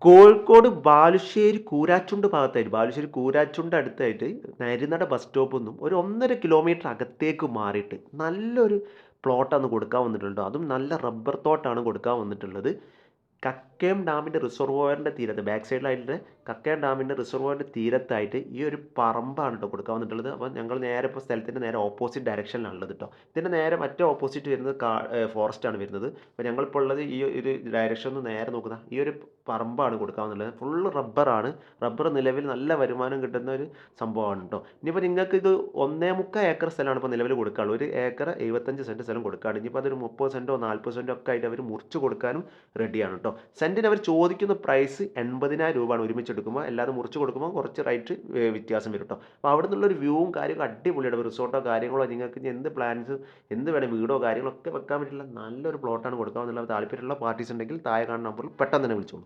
കോഴിക്കോട് ബാലുശ്ശേരി കൂരാച്ചുണ്ട് ഭാഗത്തായിട്ട് ബാലുശ്ശേരി കൂരാച്ചുണ്ട് അടുത്തായിട്ട് നരിനട ബസ് സ്റ്റോപ്പിൽ നിന്നും ഒരു 1.5 കിലോമീറ്റർ അകത്തേക്ക് മാറിയിട്ട് നല്ലൊരു പ്ലോട്ടാണ് കൊടുക്കാൻ വന്നിട്ടുള്ളത്. അതും നല്ല റബ്ബർ തോട്ടാണ് കൊടുക്കാൻ വന്നിട്ടുള്ളത്. കക്കയം ഡാമിൻ്റെ റിസർവോയറിൻ്റെ തീരത്ത് ബാക്ക് സൈഡിലായിട്ട് കക്കയം ഡാമിൻ്റെ റിസർവോയറിൻ്റെ തീരത്തായിട്ട് ഈ ഒരു പറമ്പാണ് കേട്ടോ കൊടുക്കാൻ വന്നിട്ടുള്ളത്. അപ്പോൾ ഞങ്ങൾ നേരെ ഇപ്പോൾ സ്ഥലത്തിൻ്റെ നേരെ ഓപ്പോസിറ്റ് ഡയറക്ഷനിലാണുള്ളത് കേട്ടോ. ഇതിൻ്റെ നേരെ മറ്റേ ഓപ്പോസിറ്റ് വരുന്നത് ഫോറസ്റ്റ് ആണ് വരുന്നത്. അപ്പോൾ ഞങ്ങളിപ്പോൾ ഉള്ളത് ഈ ഒരു ഡയറക്ഷനിൽ നേരെ നോക്കുന്ന ഈ ഒരു പറമ്പാണ് കൊടുക്കാൻ വന്നുള്ളത്. ഫുള്ള് റബ്ബറാണ്. റബ്ബർ നിലവിൽ നല്ല വരുമാനം കിട്ടുന്ന ഒരു സംഭവമാണ് കേട്ടോ. ഇനിയിപ്പോൾ നിങ്ങൾക്ക് ഇത് 1.25 ഏക്കർ സ്ഥലമാണ് ഇപ്പോൾ നിലവിൽ കൊടുക്കാനുള്ളത്. 1 ഏക്കർ 75 സെൻറ്റ് സ്ഥലം കൊടുക്കുകയാണ്. ഇനിയിപ്പോൾ അതൊരു 30 സെൻറ്റോ 40 സെൻറ്റോ ഒക്കെ ആയിട്ട് അവർ മുറിച്ച് കൊടുക്കാനും റെഡിയാണ് കേട്ടോ. സെൻറ്റിന് അവർ ചോദിക്കുന്ന പ്രൈസ് 80,000 രൂപയാണ് ഒരുമിച്ചെടുക്കുമ്പോൾ. അല്ലാതെ മുറിച്ച് കൊടുക്കുമ്പോൾ കുറച്ച് റേറ്റ് വ്യത്യാസം വരും കേട്ടോ. അപ്പോൾ അവിടെ നിന്നുള്ളൊരു വ്യൂവും കാര്യങ്ങളും അടിപൊളിയാണ്. റിസോർട്ടോ കാര്യങ്ങളോ നിങ്ങൾക്ക് ഇനി എന്ത് പ്ലാൻസ് എന്ത് വേണം വീടോ കാര്യങ്ങളൊക്കെ വെക്കാൻ പറ്റില്ല നല്ലൊരു പ്ലോട്ടാണ് കൊടുക്കാമെന്നുള്ള താല്പര്യമുള്ള പാർട്ടീസ് ഉണ്ടെങ്കിൽ താഴെ കാണുന്ന നമ്പറിൽ പെട്ടെന്ന് തന്നെ വിളിച്ചോളൂ.